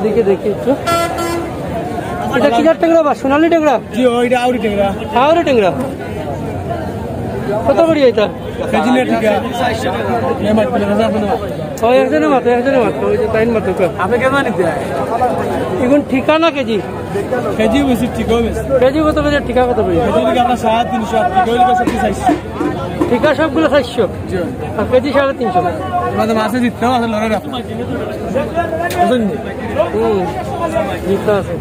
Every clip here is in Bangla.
এদিকে দেখি একটু, এটা কি জাত ট্যাংরা বা সোনালী ট্যাংরা? জি ওইটা আউরি ট্যাংরা। আউরি ট্যাংরা কত করে এটা? কেজি না ঠিক আছে এই মাছ পেলে না আপনি ওই একজনের মাত্র ওই যে টাইম মাত্র আপনি কেমন নিতে এখন ঠিকানা কেজি কেজি বেশি ঠিক হবে কেজি কত করে? ঠিকা কত করে? কেজি কি আপনার 350 ঠিক হইলে কত কি চাইছে ঠিকা সবগুলো 400 জি আর কেজি 350 আমাদের মাছে দিতে আছে লড়াই রাখ বুঝুন জিতা আছে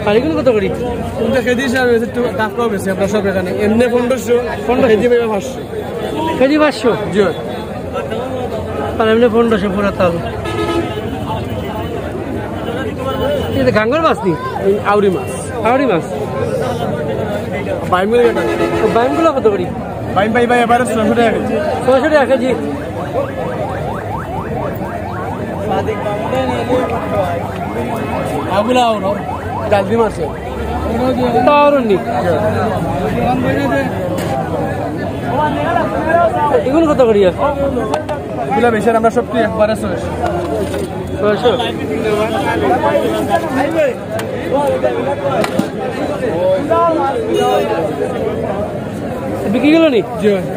আর এগুলো কত করে? কোনটা কেজি স্যার একটু দাম কম বেশি আপনার সব এখানে এমনি 1500 কেজি পাবে 500 কেজি 500 জি আর এমনি 1500 পুরা তাল। এটা গাঙ্গর মাছ নি? আউরি মাছ বাইমগুলো কেটে বাইমগুলো কত করে? বাইম পাই ভাই এবারে 600 টাকা কেজি 600 টাকা কেজি। আগুলা আউরো ডালদি মাছে তাওরনি এগুলো কত করে? এগুলা বেশি আমরা সব একবারে 600 বিক্রি গেল নি?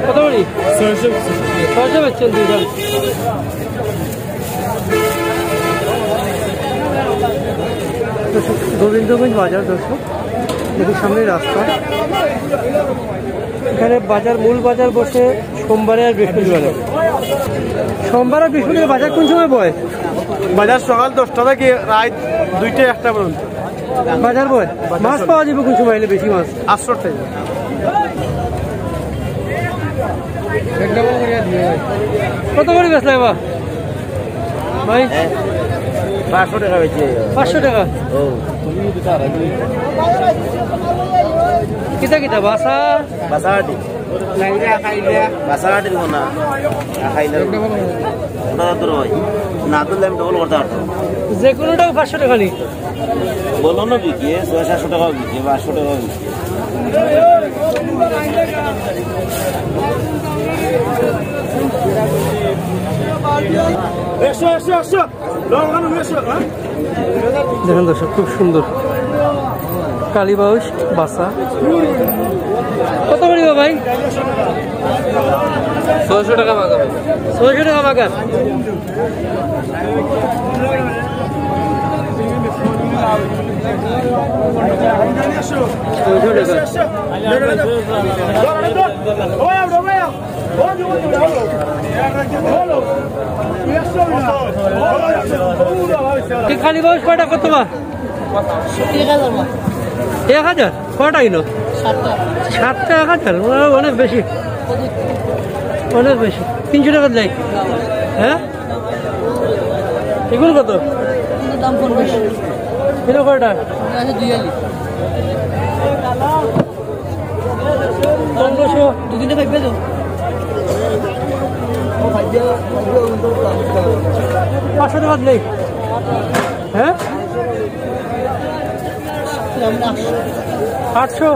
কত করে? 600 বেচছেন দুইজন। গোবিন্দগঞ্জ বাজার দর্শক, দেখি সামনে রাস্তা। এখানে বাজার মূল বাজার বসে সোমবারে আর বৃহস্পতিবারে। সোমবার আর বৃহস্পতিবার বাজার কোন সময় বয়? বাজার সকাল 10টা থেকে রাত 2টা 1টা পর্যন্ত বাজার বয়। মাছ পাওয়া যাবে কোন সময় এলে? বেশি মাছ 800 টাকা কত করে বেচলে এবার ভাই? 500 টাকা বেশি 500 টাকা। কিতা কিতা বাসা বাসাটি নাইরা খাইলে বাসাটি কোনা খাইলে ওটা তো রয় না তো আমি ডবল করতে পারতো যে কোনোটাও 500 টাকা নি বললো না বিকি 600 টাকা বিকি 500 টাকা বিকি দেখেন দর্শক, খুব সুন্দর কালীবাউস বাসা। কত করিব ভাই? 600 টাকা বাগা 600 টাকা বাগার। খালি বয়স কয়টা কত? 1000 কয়টা কিলো? 7টা 1000 অনেক বেশি 300 টাকা দেয়। হ্যাঁ এগুলো কত? কিলো কয়টা? 1500 2-3 টাকা পেয়ে 500 টাকা নেই। হ্যাঁ 800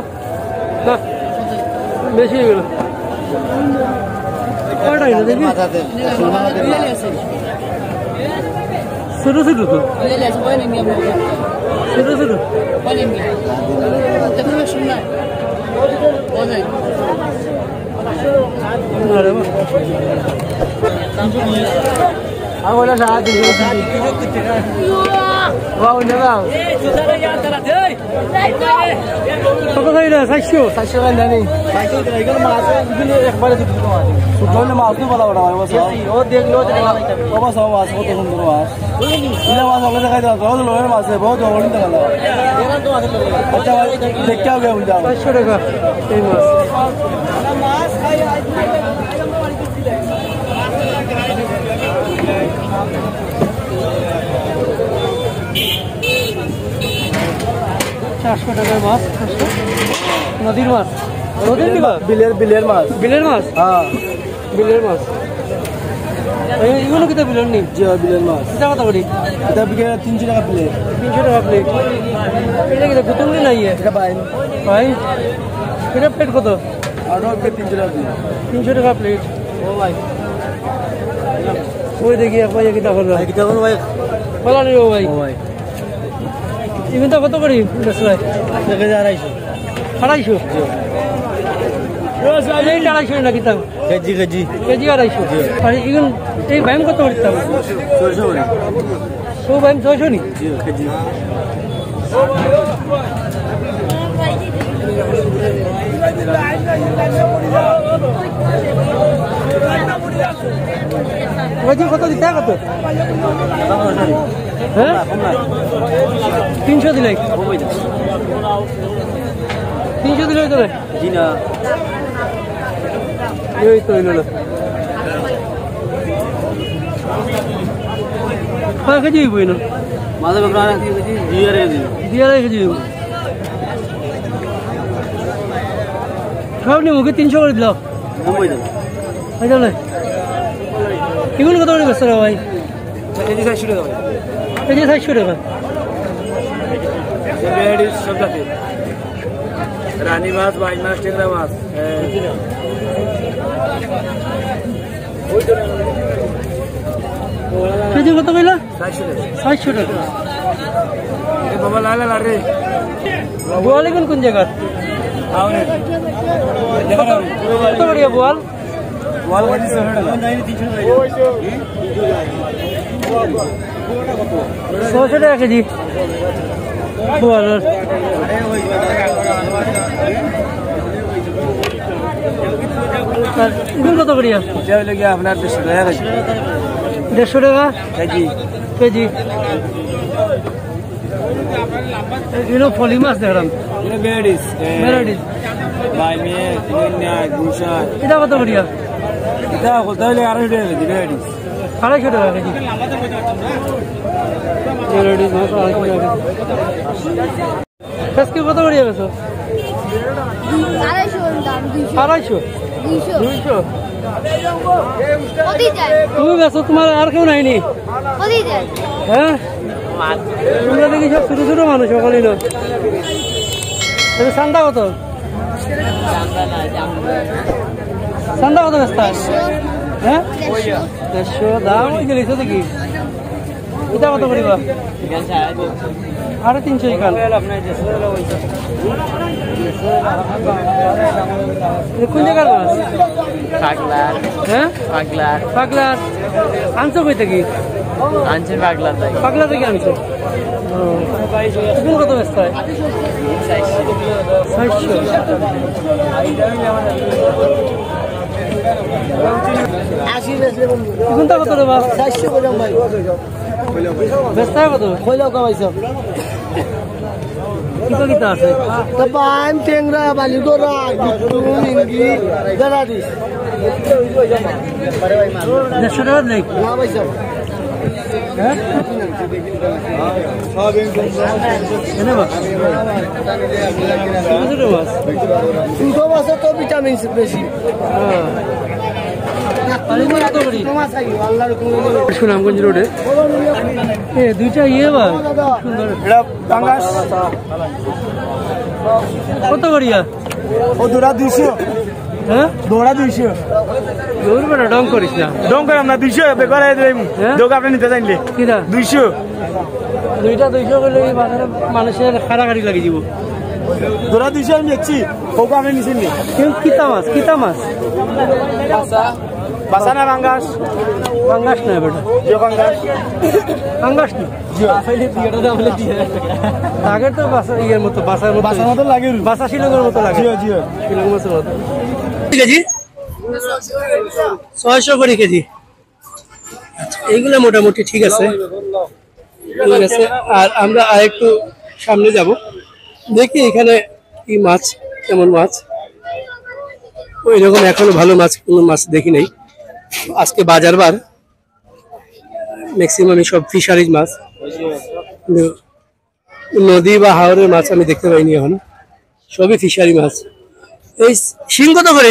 না বেশি হয়ে গেল। কয়টা হইলো দেখি? ছোটো ছোটো তো ছোটো কত খাই না? 400 নেই একবারে মাছ বলা ও দেখলো মাছ কত সুন্দর মাছ মাছ ওকে দেখাই দাও লোহের মাছ বহুত আচ্ছা দেখতে হবে 400 টাকা এই মাছ। মাছ নদীর মাছ, নদীর বিলের মাছ হ্যাঁ বিলের মাছ। এগুলো কিতা বিলের নেই? বিলের মাছ এটা কত করি? এটা বিকে 300 টাকা প্লেট 300 টাকা প্লেট। এটা কিতা গুতুম নেই? এটা ভাই এটা প্লেট কত? আর 300 টাকা প্লেট 300 টাকা প্লেট। ও ভাই ওই দেখি এক ভাই কিতা করলো ভাই বলা নেই। ও ভাই ইভেনটা কত করি ভাই? 2,250 250 এইটা 250 নাকি তাও কেজি কেজি কেজি 250 আর এখন এই বাইম কত করি তাও 600 করে সো বাইম 600 নি জি কেজি কেজি কত দিতে কত হ্যাঁ 300 দিলে 300 দিলে তো জি না এই তো হইল না কয় কেজি হইব না মাঝে আপনারা কি কেজি 2,000 কেজি 2,500 কেজি হইব সব নি মুখে 300 করে দিল 90 দেন হয়ে যাবে এগুলো কত করে বেচছো ভাই কেজি 400 টাকা কেজি 400 টাকা লেডিস সব জাতি রানী মাছ by much Tengra much KG কত কইলা 400 400 টাকা এ বাবা লালা লারে বোয়ালি কোন জায়গার আউনে কত করে বোয়াল ওয়াল কেজি 100 টাকা 600 টাকা কেজি বোয়ালের এগুলো কত করিয়া এটা হইলো কি আপনার 150 টাকা কেজি 150 টাকা কেজি কেজি এগুলো ফলি মাছ দেখলাম এটা লেডিস মেরাডিস বাই মে তিননা গুশা এটা কত করিয়া এটা কত হইলো 250 টাকা কেজি লেডিস 250 টাকা কেজি মেরাডিস মাছ 250 টাকা আজকে কত করিয়া গেছো 250 200 তুমি বেছো তোমার আর কেউ নাইনি হ্যাঁ তোমরা দেখি সব ছোট ছোট মানুষ সকলেই চান্দা কত চান্দা কত ব্যস্ত হ্যাঁ 150 দাম হয়ে গেলিস দেখি এটা কত করিবা 350 এখান কোন জায়গার মাছ পাগলার হ্যাঁ পাগলার পাগলার আনছো কই থেকে আনছে পাগলার তাই পাগলা থেকে আনছো কত ব্যস্ত হয় 400 কোনটা কত রে বাপ 400 করে ভাই ব্যস্ত কত কইলাও কামাইছো কিতা আছে তো বাইম টেংরা বালি গোরা মিঙ্গি দাঁড়াদিস 150 টাকা নেই না ভাইসা হ্যাঁ এনে মাছ ছোট মাছ তো ভিটামিন বেশি সুনামগঞ্জ রোডে দুইটা ইয়ে ভাই সুন্দর কত করিয়া ও দোড়া 200 হ্যাঁ দোড়া 200 দৌড় বেটা ডং করিস না ডং করে আমরা 200 বেকার দেব দোক আপনি নিতে চাইলে কিনা 200 দুইটা 200 করলে বাজারে মানুষের খাড়াখাড়ি লাগিয়ে দিব দোড়া 200 আমি দেখছি কোক আপনি নিছেন নি কিতা মাছ বাসা না বাঙ্গাস বাঙ্গাস না বেটা বাঙ্গাস না আগের তো ইয়ের মতো বাসার মতো লাগে বাসা শিলংয়ের মতো লাগে শিলং মাছের মতো কেজি 600 করে কেজি এইগুলো মোটামুটি ঠিক আছে আর আমরা আরেকটু সামনে যাব দেখি এখানে কি মাছ কেমন মাছ ওই রকম এখনো ভালো মাছ কোনো মাছ দেখি নাই আজকে বাজার বার ম্যাক্সিমামই সব ফিশারিজ মাছ নদী বা হাওরের মাছ আমি দেখতে পাইনি এখন সবই ফিশারি মাছ এই শিং কত করে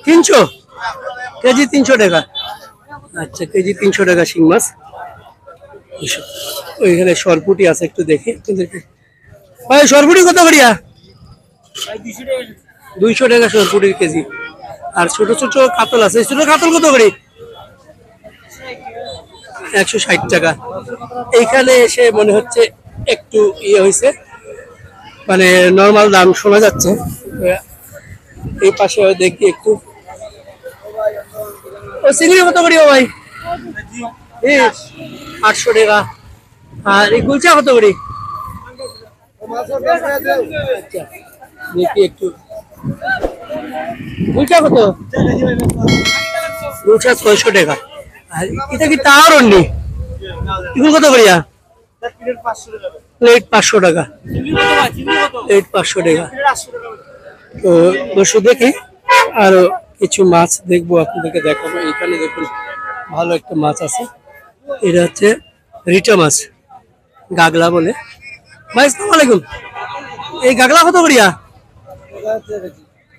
300 কেজি 300 টাকা আচ্ছা কেজি 300 টাকা শিং মাছ ওইখানে সরপুটি আছে একটু দেখি ভাই সরপুটি কত করিয়া 200 টাকা সরপুটির কেজি আর ছোট ছোট কাতল আছে ছোট কাতল কত করে 160 টাকা। এইখানে এসে মনে হচ্ছে একটু ইয়ে হয়েছে, মানে নর্মাল দাম শোনা যাচ্ছে। এই পাশে দেখি একটু, ও চিংড়ি কত করি ভাই? 800 টাকা। আর এই গুলচা কত করি? আচ্ছা, দেখি একটু গুলচা কত? গুলচা 600 টাকা। আর এটা কি তার অন্যি? এগুলো কত করিয়া? প্লেট 500 টাকা। প্লেট 500 টাকা। তো দর্শক দেখি আরো কিছু মাছ দেখবো, আপনাদেরকে দেখাবো। এখানে দেখুন ভালো একটা মাছ আছে, এটা হচ্ছে রিটা মাছ, গাগলা বলে। ভাই আসসালামু আলাইকুম, এই গাগলা কত করিয়া?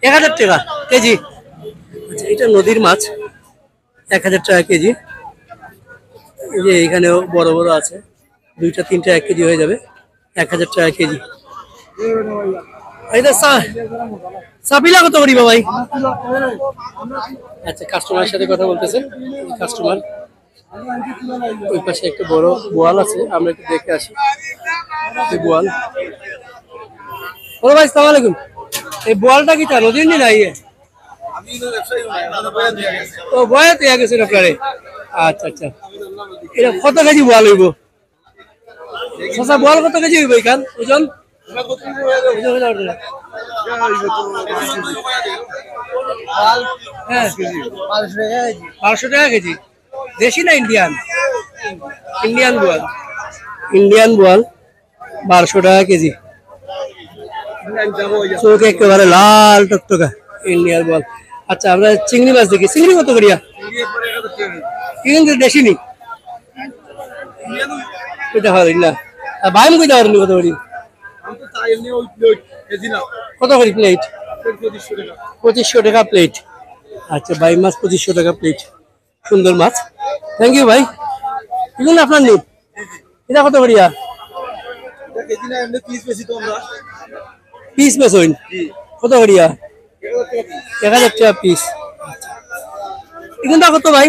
1000 টাকা কেজি। আচ্ছা, এটা নদীর মাছ, 1000 টাকা কেজি। এই যে এখানেও বড় বড় আছে, 2টা 3টা 1 কেজি হয়ে যাবে, 1000 টাকা কেজি। এইটা সাবিলা কত করি ভাই? আচ্ছা, কাস্টমারের সাথে কথা বলতেছেন। কাস্টমার ওই পাশে একটা বড় বোয়াল আছে, আমরা একটু দেখে আসি। এই বোয়াল, ও ভাই আসসালামু আলাইকুম, এই বোয়ালটা কি তা নদীর নি নাই? ও বয়া তো গেছে আপনারে। আচ্ছা আচ্ছা, এটা কত কেজি বোয়াল হইব? বোয়াল কত কেজি হইব এখান ওজন? হ্যাঁ, 1200 টাকা কেজি। দেশি না ইন্ডিয়ান? ইন্ডিয়ান বোয়াল, ইন্ডিয়ান বোয়াল 1200 টাকা কেজি। চোখ একেবারে লাল টকটকা, ইন্ডিয়ান বোয়াল। আচ্ছা, আমরা চিংড়ি মাছ দেখি, চিংড়ি কত করিয়া? কিন্তু দেশি নি এটা হয় না। বাইম কইতে পারেনি কত করি? কত করি প্লেট? 2500 টাকা প্লেট। আচ্ছা, বাই মাছ 2500 টাকা প্লেট। সুন্দর মাছ, থ্যাংক ইউ ভাই। এগুলো আপনার নেই, এটা কত করিয়া? পিস বেশ হইন কত করিয়া? 1000 টাকা পিস। এগুলো কত ভাই?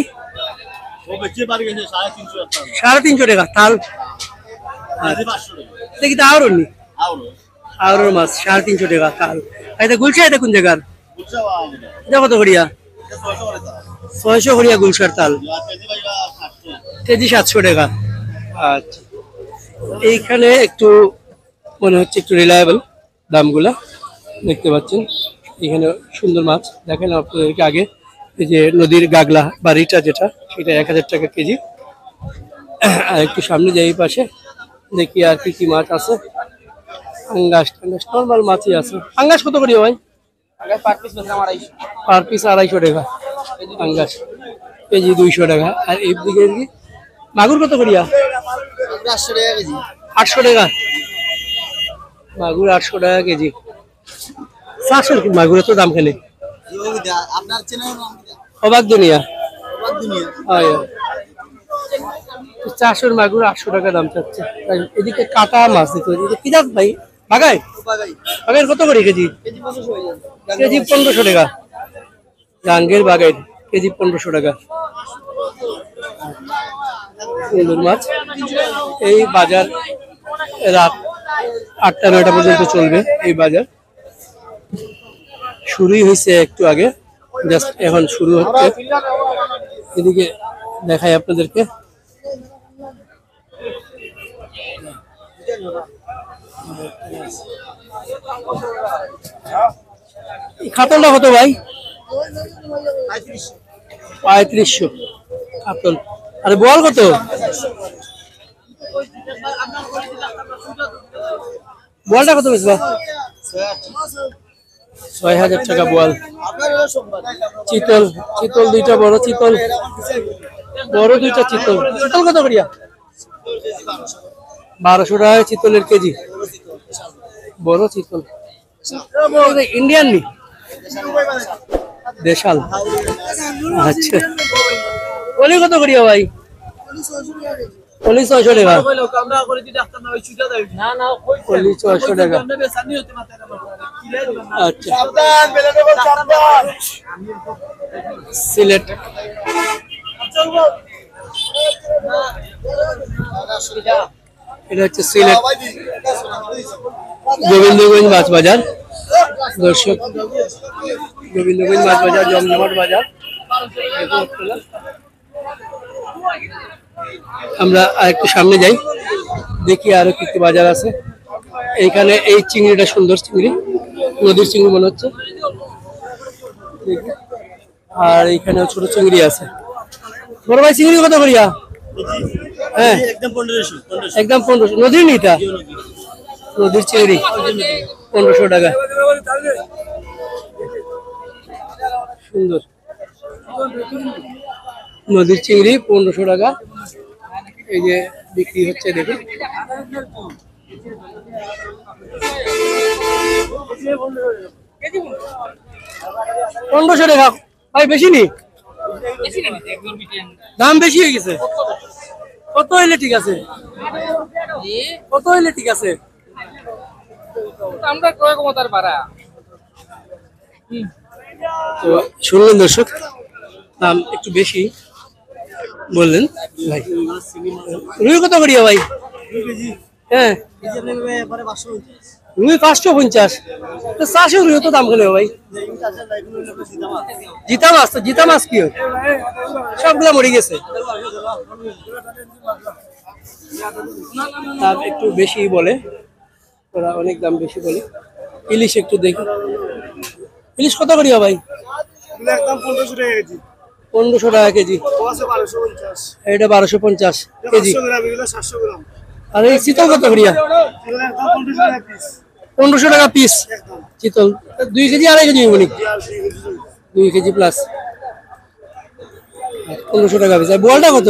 350 টাকা তাল। দেখি তো আরো নি, আরো মাছ 350 টাকা তাল। এটা গুলশা, এটা কোন জায়গার? এটা কত করিয়া? 600 করিয়া গুলশার তাল, কেজি 700 টাকা। আচ্ছা, এইখানে একটু মনে হচ্ছে একটু রিলায়েবল দামগুলা দেখতে পাচ্ছেন। এখানে সুন্দর মাছ দেখেন আপনাদেরকে আগে, এই যে নদীর গাগলা বা রিটা যেটা, সেটা 1000 টাকা কেজি। আর একটু সামনে যাই, পাশে দেখি আর কি কি মাছ আছে। আঙ্গাস টাঙ্গাস নর্মাল মাছই আছে। আঙ্গাস কত করি ভাই? পার পিস 250 টাকা আঙ্গাস, কেজি 200 টাকা। আর এই দিকে কি মাগুর কত করিয়া? 800 টাকা কেজি। 800 টাকা মাগুর, 800 টাকা কেজি। 400 মাগুর এত দাম খেলে? অবাক দুনিয়া। 400 মাগুর 800 টাকা দাম চাচ্ছে। এদিকে কাটা মাছ দেখো, কি জাত ভাই? বাগাই, বাগাই কত করে কেজি? কেজি 1500 টাকা। গাঙ্গের বাগাই কেজি 1500 টাকা। সুন্দর মাছ। এই বাজার রাত 8টা 9টা পর্যন্ত চলবে। এই বাজার শুরুই হয়েছে একটু আগে, জাস্ট এখন শুরু হচ্ছে। এদিকে দেখাই আপনাদেরকে, কাতলটা কত ভাই? 3500 কাতল। আরে বল কত? বলটা কত বেচবা? 6000 টাকা বল। চিতল, চিতল 2টা বড় চিতল, বড় 2টা চিতল। চিতল কত করিয়া? 1200 টাকা চিতলের কেজি, বড় চিতল। ইন্ডিয়ান নি, দেশাল। আচ্ছা, ওলি কত করিয়া ভাই? ওলি 600 টাকা। ওলি 600 টাকা। আচ্ছা, সিলেট এটা হচ্ছে সিলেট গোবিন্দগঞ্জ মাছ বাজার। দর্শক, গোবিন্দগঞ্জ মাছ বাজার জমজমাট বাজার। আমরা আরেকটু সামনে যাই, দেখি আরো কি কি বাজার আছে। এইখানে এই চিংড়িটা সুন্দর চিংড়ি, নদীর চিংড়ি মনে হচ্ছে। আর এইখানে ছোট চিংড়ি আছে। বড় ভাই চিংড়ি কত করিয়া? হ্যাঁ একদম 1500। নদীর নিটা নদীর চিংড়ি 1500 টাকা। সুন্দর নদীর চিংড়ি 1500 টাকা। এই যে বিক্রি হচ্ছে দেখুন। 1500 টাকা ভাই, বেশি নি? দাম বেশি হয়ে গেছে। কত হইলে ঠিক আছে? কত হইলে ঠিক আছে? আমরা ক্রয় ক্ষমতার বাড়া। তো শুনলেন দর্শক, দাম একটু বেশি বললেন ভাই। রুই কত করিয়া ভাই? হ্যাঁ রুই 550। 400 রুই তো দাম খেলে ভাই। জিতা মাছ, তো জিতা মাছ কি সবগুলা মরে গেছে। দাম একটু বেশি বলে ওরা, অনেক দাম বেশি বলে। ইলিশ একটু দেখি, ইলিশ কত করিয়া ভাই? 1500 টাকা কেজি। এটা 1250 কেজি। আর এই চিতল কত করিয়া? 1500 টাকা পিস চিতল। 2 কেজি 2.5 কেজি মানে 2 কেজি প্লাস 1500 টাকা পিস। আর বোয়ালটা কত?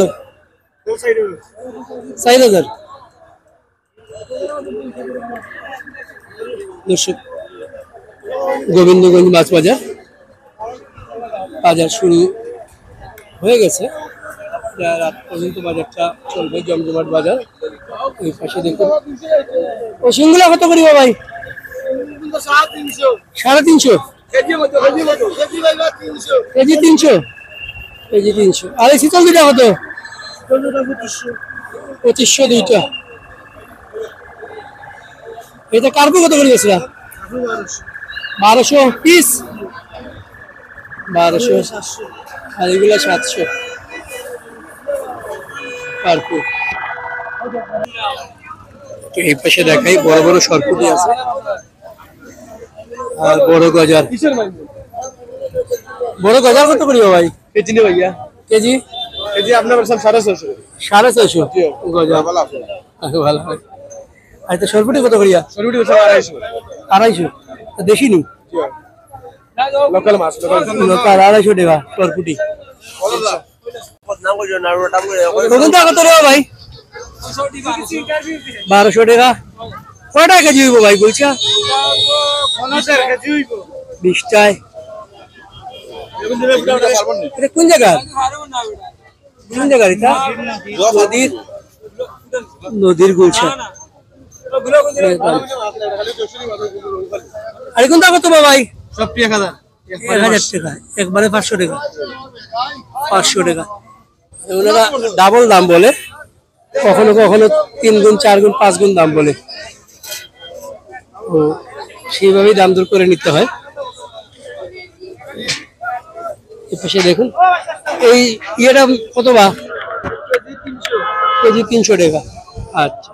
4000। দর্শক, গোবিন্দগঞ্জ মাছ বাজার বাজার শুরু হয়ে গেছে। রাত পর্যন্ত বাজারটা চলবে, জমজমাট বাজার। এই পাশে দেখুন। ও সিঙ্গুলা কত করিব ভাই? 350 কেজি। 300 কেজি 300। আর এই শীতল দুইটা কত? 2500 দুইটা। এটা কার্পু কত করে গেছিল? 1200 পিস। 1200। আর এগুলা 700 কার্পু। এই পাশে দেখাই বড় বড় সরপুটি আছে আর বড় গজার। বড় গজার কত করিব ভাই? কেজি নে ভাইয়া? কেজি কেজি আপনার সব 650। 650 গজা। ভালো হয়। আর তো সরপুটি কত করিয়া? সরুটি 250। 250 দেশি নি? লোকাল মাছ, লোকাল 250 টাকা সরপুটি। কোনটা কত রে ভাই? 1200 টাকা। কয়টা কেজি হইব ভাই বলছা? 20টায়। এটা কোন জায়গা? কোন জায়গা এটা? নদীর গুলশা। আর কোনটা কত ভাই? সব 1000। 1000 টাকা। একবারে 500 টাকা। 500 টাকা। ওনারা ডাবল দাম বলে, কখনো কখনো 3 গুণ 4 গুণ 5 গুণ দাম বলে। ও সেইভাবেই দাম দর করে নিতে হয়। এপাশে দেখুন এই ইয়েটা কত বা? কেজি 300 টাকা। আচ্ছা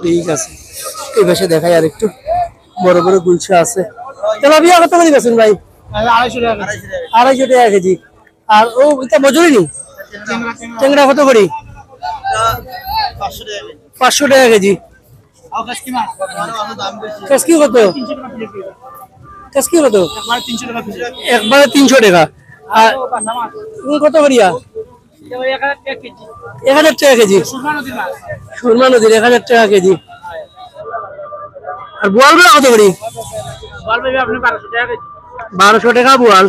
ঠিক আছে। এই পাশে দেখাই আর একটু বড় বড় গুলশা আছে। তেলাপিয়া কত করে দিবেন ভাই? 250 টাকা। 250 টাকা কেজি। আর ও এটা মজুরি নি? ট্যাংরা কত করে? 500 টাকা কেজি। কাসকি কত? কাসকি কত? একবারে 300 টাকা। আর কত করিয়া? 1000 টাকা কেজি। সুরমা নদীর 1000 টাকা কেজি। আর বোয়াল কত করি? 1200 টাকা বোয়াল।